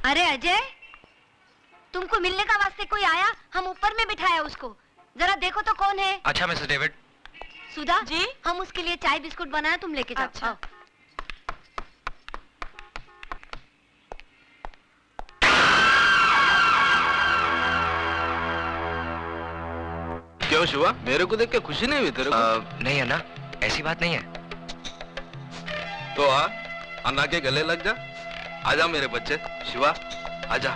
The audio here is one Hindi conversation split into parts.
अरे अजय, तुमको मिलने का वास्ते कोई आया? हम ऊपर में बिठाया उसको, जरा देखो तो कौन है। अच्छा मिसेस डेविड। सुधा जी, हम उसके लिए चाय बिस्कुट बनाए, तुम लेके जाओ। अच्छा। क्यों शिवा, मेरे को देख के खुशी नहीं हुई तेरे को? नहीं अन्ना, ऐसी बात नहीं है। तो आ, अन्ना के गले लग जा। आजा मेरे बच्चे, शिवा आजा।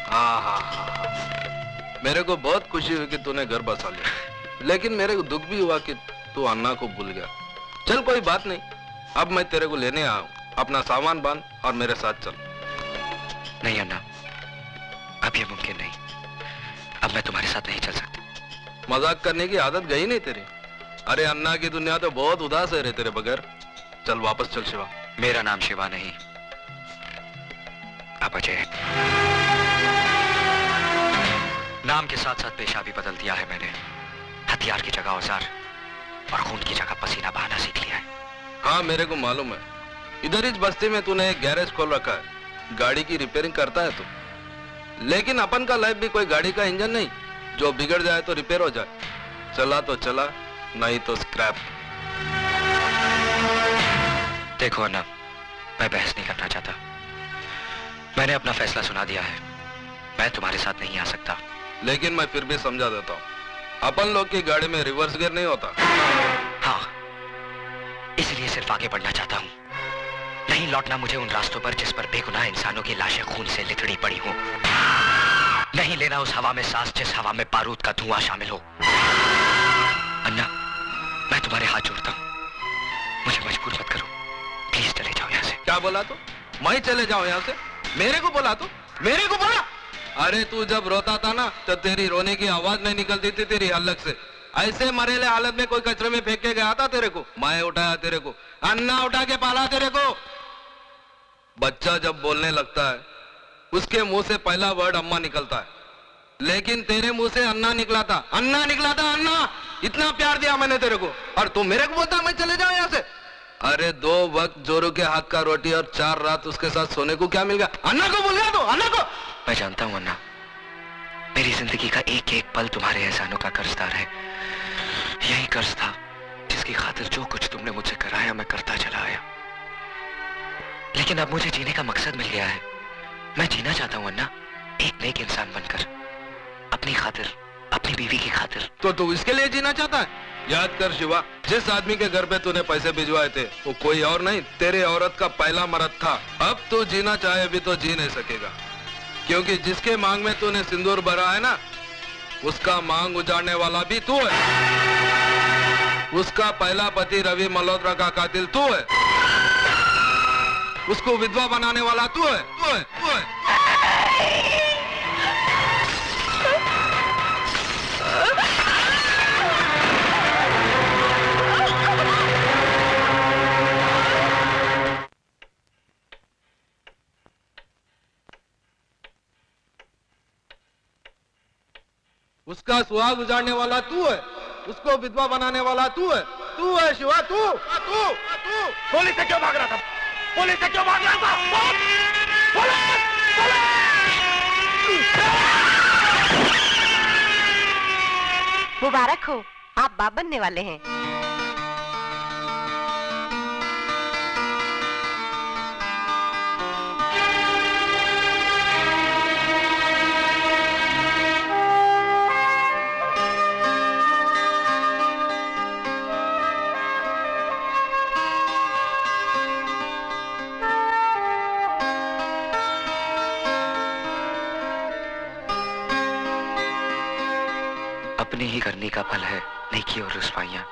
हाँ हाँ हाँ, मेरे को बहुत खुशी हुई कि तूने घर बसा लिया, लेकिन मेरे को दुख भी हुआ कि तू अन्ना को भूल गया। चल कोई बात नहीं, अब मैं तेरे को लेने आया हूँ। अपना सामान बांध और मेरे साथ चल। नहीं अन्ना, अब ये मुमकिन नहीं। अब मैं तुम्हारे साथ नहीं चल सकता। मजाक करने की आदत गई नहीं तेरी? अरे अन्ना की दुनिया तो बहुत उदास है रे तेरे बगैर। चल वापस चल शिवा। मेरा नाम शिवा नहीं, अब अजय है। नाम के साथ साथ पेशा भी बदल दिया है मैंने। हथियार की जगह औजार और खून की जगह पसीना बहाना सीख लिया है। हाँ मेरे को मालूम है, इधर इस बस्ती में तूने एक गैरेज खोल रखा है, गाड़ी की रिपेयरिंग करता है तू। लेकिन अपन का लाइफ भी कोई गाड़ी का इंजन नहीं, जो बिगड़ जाए तो रिपेयर हो जाए। चला तो चला, नहीं तो स्क्रैप। देखो अन्ना, मैं बहस नहीं करना चाहता। मैंने अपना फैसला सुना दिया है। मैं तुम्हारे साथ नहीं आ सकता। लेकिन मैं फिर भी समझा देता हूँ, अपन लोग की गाड़ी में रिवर्स गियर नहीं होता। हाँ, इसलिए सिर्फ आगे बढ़ना चाहता हूँ, नहीं लौटना मुझे उन रास्तों पर जिस पर बेगुनाह इंसानों की लाशें खून से लिथड़ी पड़ी हो। नहीं लेना उस हवा में सांस जिस हवा में बारूद का धुआं शामिल हो। अन्ना, मैं तुम्हारे हाथ जोड़ता हूँ, मुझे मजबूर मत करो। प्लीज चले जाओ यहाँ से। क्या बोला तो? मैं चले जाऊं यहाँ से? मेरे को बोला तो? मेरे को बोला? अरे तू जब रोता था ना, तो तेरी रोने की आवाज नहीं निकलती थी तेरी हलक से। ऐसे मरेले हालत में कोई कचरे में फेंक के गया था तेरे को? मैं उठाया तेरे को, अन्ना उठा के पाला तेरे को। बच्चा जब बोलने लगता है, उसके मुंह से पहला वर्ड अम्मा निकलता है, लेकिन तेरे मुंह से अन्ना निकला था। अन्ना निकला था, अन्ना। इतना प्यार दिया मैंने तेरे को, और तू मेरे को बोलता मैं चले जाऊं यहाँ से? अरे 2 वक्त जोरू के हाथ का रोटी और 4 रात उसके साथ सोने को क्या मिल गया? अन्ना को भूल गया तू? अन्ना को? मैं जानता हूं अन्ना, मेरी जिंदगी का एक एक पल तुम्हारे एहसानों का कर्जदार है। यही कर्ज था जिसकी खातिर जो कुछ तुमने मुझसे कराया मैं करता चला आया। लेकिन अब मुझे जीने का मकसद मिल गया है। मैं जीना चाहता हूं अन्ना, एक नेक इंसान बनकर, अपनी खातिर, अपनी बीवी की खातिर। तो तू इसके लिए जीना चाहता है? याद कर शिवा, जिस आदमी के घर पे तूने पैसे भिजवाए थे वो कोई और नहीं, तेरे औरत का पहला मर्द था। अब तू जीना चाहे भी तो जी नहीं सकेगा, क्योंकि जिसके मांग में तूने सिंदूर भरा है ना, उसका मांग उजाड़ने वाला भी तू है। उसका पहला पति रवि मल्होत्रा का कातिल तू है। उसको विधवा बनाने वाला तू है, तू है, तू है। उसका सुहाग उजाड़ने वाला तू है, उसको विधवा बनाने वाला तू है शिवा, तू। पुलिस से क्यों भाग रहा था? पुलिस से क्यों भाग रहा था? पुलिस! मुबारक हो, आप बाप बनने वाले हैं। अपनी ही करनी का फल है नेकी और रुसवाइयां।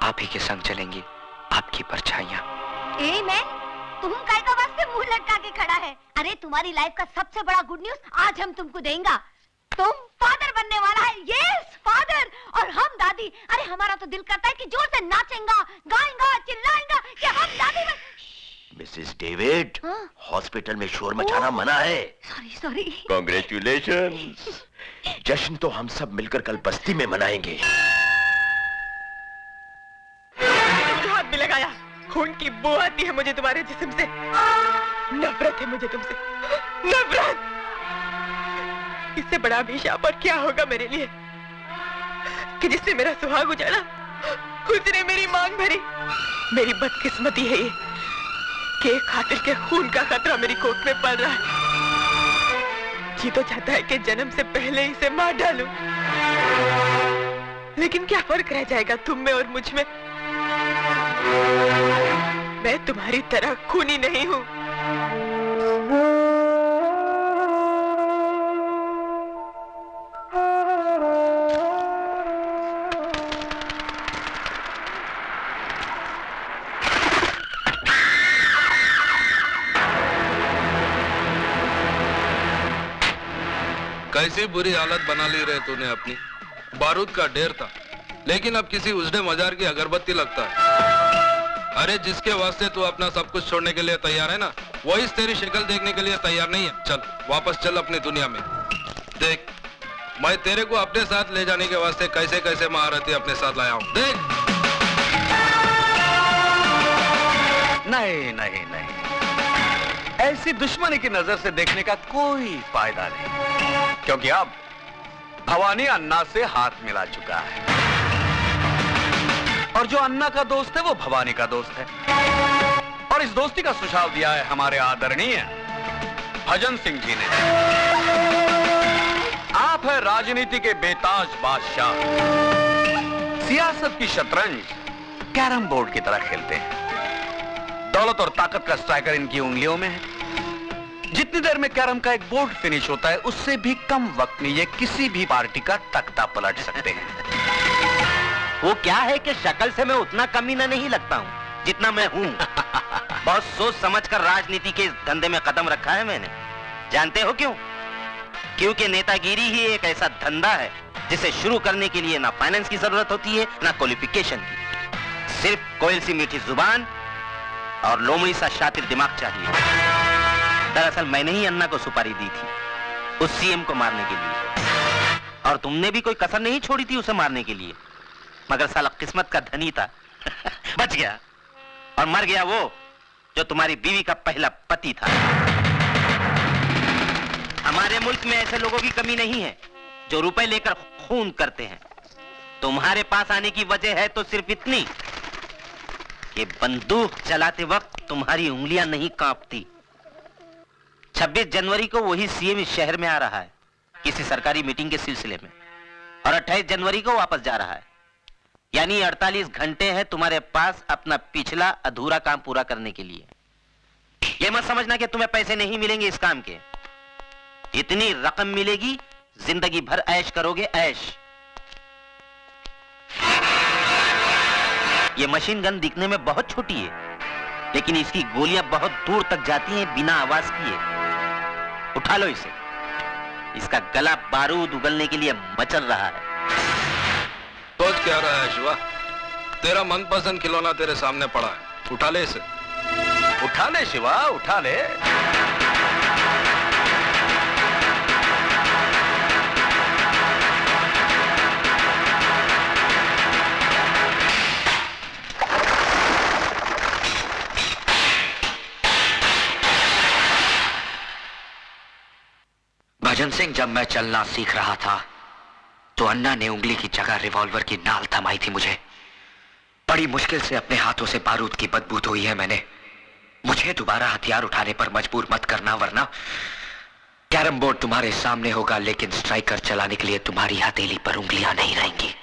आप ही के संग चलेंगी आपकी परछाइयां। ए मैं, तुम काय का वास्ते मुंह लटका के खड़ा है? अरे तुम्हारी लाइफ का सबसे बड़ा गुड न्यूज आज हम तुमको देंगे। तुम फादर बनने वाला है। यस फादर, और हम दादी। अरे हमारा तो दिल करता है कि जोर से नाचेंगा, गाएंगा, चिल्लाएंगा कि हम दादी बन। मिसेस डेविड, हॉस्पिटल में शोर मचाना मना है। Sorry sorry. कांग्रेचुलेशंस। जश्न तो हम सब मिलकर कल बस्ती में मनाएंगे। हाथ भी लगाया, खून की बू आती है मुझे तुम्हारे जिस्म से। नफरत है मुझे तुमसे, नफरत। इससे बड़ा अभिशाप और क्या होगा मेरे लिए कि जिससे मेरा सुहाग उजाड़ा उसने मेरी मांग भरी। मेरी बदकिस्मती है ये कि एक कातिल के खून का खतरा मेरी कोख में पल रहा है। जी तो चाहता है कि जन्म से पहले इसे मार डालूं, लेकिन क्या फर्क रह जाएगा तुम में और मुझ में? मैं तुम्हारी तरह खूनी नहीं हूं। कैसी बुरी हालत बना ली रे तूने अपनी। बारूद का ढेर था, लेकिन अब किसी उजड़े मजार की अगरबत्ती लगता है। अरे जिसके वास्ते तू अपना सब कुछ छोड़ने के लिए तैयार है ना, वही तेरी शक्ल देखने के लिए तैयार नहीं है। चल वापस चल अपनी दुनिया में। देख, मैं तेरे को अपने साथ ले जाने के वास्ते कैसे कैसे महारथी अपने साथ लाया हूँ। देख। नहीं नहीं नहीं, ऐसी दुश्मनी की नजर से देखने का कोई फायदा नहीं, क्योंकि अब भवानी अन्ना से हाथ मिला चुका है, और जो अन्ना का दोस्त है वो भवानी का दोस्त है। और इस दोस्ती का सुझाव दिया है हमारे आदरणीय भजन सिंह जी ने। आप है राजनीति के बेताज बादशाह, सियासत की शतरंज कैरम बोर्ड की तरह खेलते हैं। दौलत और ताकत का स्ट्राइकर इनकी उंगलियों में है। जितनी देर में कैरम का एक बोर्ड फिनिश होता है, उससे भी कम वक्त में ये किसी भी पार्टी का तख्ता पलट सकते हैं। वो क्या है कि शक्ल से मैं उतना कमीना नहीं लगता हूँ जितना मैं हूँ। बहुत सोच समझकर राजनीति के इस धंधे में कदम रखा है मैंने। जानते हो क्यों? क्योंकि नेतागिरी ही एक ऐसा धंधा है जिसे शुरू करने के लिए ना फाइनेंस की जरूरत होती है ना क्वालिफिकेशन की। सिर्फ कोयल सी मीठी जुबान और लोमड़ी सा शातिर दिमाग चाहिए। दरअसल मैंने ही अन्ना को सुपारी दी थी उस सीएम को मारने के लिए, और तुमने भी कोई कसर नहीं छोड़ी थी उसे मारने के लिए। मगर साला किस्मत का धनी था बच गया, और मर गया वो जो तुम्हारी बीवी का पहला पति था। हमारे मुल्क में ऐसे लोगों की कमी नहीं है जो रुपए लेकर खून करते हैं। तुम्हारे पास आने की वजह है तो सिर्फ इतनी कि बंदूक चलाते वक्त तुम्हारी उंगलियां नहीं कांपती। 26 जनवरी को वही सीएम इस शहर में आ रहा है किसी सरकारी मीटिंग के सिलसिले में, और 28 जनवरी को वापस जा रहा है। यानी 48 घंटे हैं तुम्हारे पास अपना पिछला अधूरा काम पूरा करने के लिए। यह मत समझना कि तुम्हें पैसे नहीं मिलेंगे इस काम के। इतनी रकम मिलेगी, जिंदगी भर ऐश करोगे, ऐश। ये मशीन गन दिखने में बहुत छोटी है, लेकिन इसकी गोलियां बहुत दूर तक जाती हैं बिना आवाज किए। उठा लो इसे, इसका गला बारूद उगलने के लिए मचल रहा है। सोच क्या रहा है शिवा? तेरा मनपसंद खिलौना तेरे सामने पड़ा है, उठा ले इसे। उठा ले शिवा, उठा ले। भजन सिंह, जब मैं चलना सीख रहा था तो अन्ना ने उंगली की जगह रिवॉल्वर की नाल थमाई थी मुझे। बड़ी मुश्किल से अपने हाथों से बारूद की बदबू धोई है मैंने। मुझे दोबारा हथियार उठाने पर मजबूर मत करना, वरना कैरम बोर्ड तुम्हारे सामने होगा, लेकिन स्ट्राइकर चलाने के लिए तुम्हारी हथेली पर उंगलियां नहीं रहेंगी।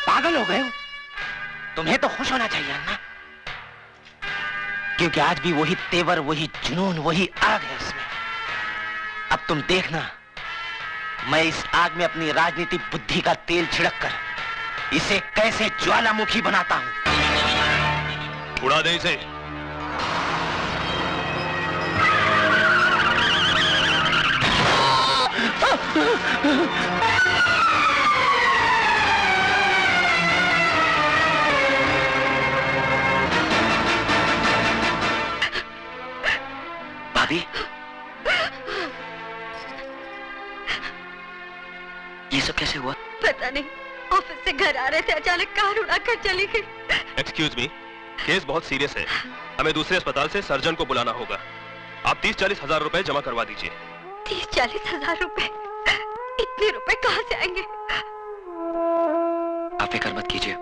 पागल हो गए हो? तुम्हें तो खुश होना चाहिए अन्ना, क्योंकि आज भी वही तेवर, वही जुनून, वही आग है इसमें। अब तुम देखना, मैं इस आग में अपनी राजनीतिक बुद्धि का तेल छिड़ककर इसे कैसे ज्वालामुखी बनाता हूं। उड़ा दे इसे। भाभी, ये सब कैसे हुआ? पता नहीं, ऑफिस से घर आ रहे थे, अचानक कार उड़ाकर चली गई। एक्सक्यूज मी, केस बहुत सीरियस है, हमें दूसरे अस्पताल से सर्जन को बुलाना होगा। आप 30-40 हजार रुपए जमा करवा दीजिए। 30-40 हजार रुपए? इतने रुपए कहाँ से आएंगे? आप फिक्र मत कीजिए,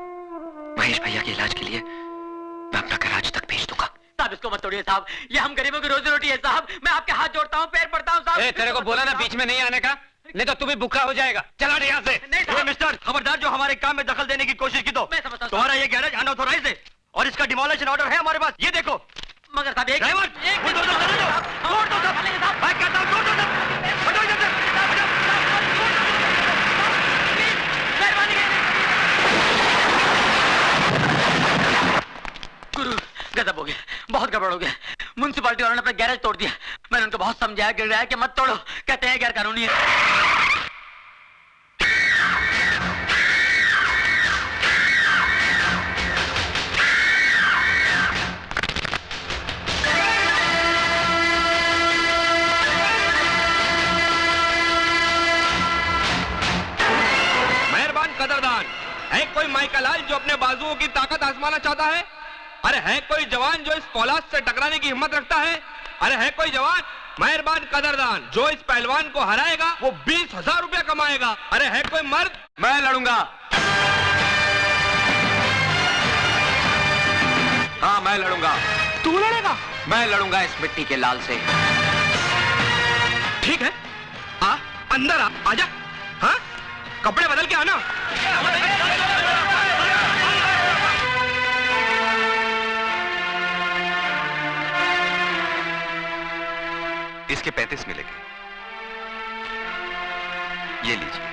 महेश भैया के इलाज के लिए मैं अपना कराच तक भेज दूंगा। साहब इसको मत तोड़िए साहब, ये हम गरीबों की रोजी रोटी है साहब। मैं आपके हाथ जोड़ता हूँ, पैर पड़ता हूँ साहब। तेरे को बोला ना बीच में नहीं आने का, नहीं तो तू भी भूखा हो जाएगा। चला यहाँ से। नहीं मिस्टर, खबरदार जो हमारे काम में दखल देने की कोशिश की तो मैं समझता हूँ। तुम्हारा ये गैरेज अनऑथोराइज्ड है और इसका डिमोलिशन ऑर्डर है हमारे पास। ये देखो। मगर साहब एक ड्राइवर, बुलडोजर चला दो। तोड़ दो सब। मैं कहता हूँ तोड़ दो सब। हटो इधर से। गुरु गजब हो गया, बहुत गड़बड़ हो गया। म्युनिसिपालिटी वालों ने अपना गैरेज तोड़ दिया। मैंने उनको बहुत समझाया गिराया कि मत तोड़ो, कहते हैं गैर कानूनी है। मेहरबान कदरदान, है कोई माइकलाल जो अपने बाजुओं की ताकत आजमाना चाहता है? अरे है कोई जवान जो इस फौलाद से टकराने की हिम्मत रखता है? अरे है कोई जवान? मेहरबान कदरदान, जो इस पहलवान को हराएगा वो 20,000 रुपया कमाएगा। अरे है कोई मर्द? मैं लड़ूंगा। हाँ, मैं लड़ूंगा। तू लड़ेगा? मैं लड़ूंगा इस मिट्टी के लाल से। ठीक है, आ अंदर आ, आजा। हाँ, कपड़े बदल के आना। इसके 35 मिलेंगे, ये लीजिए।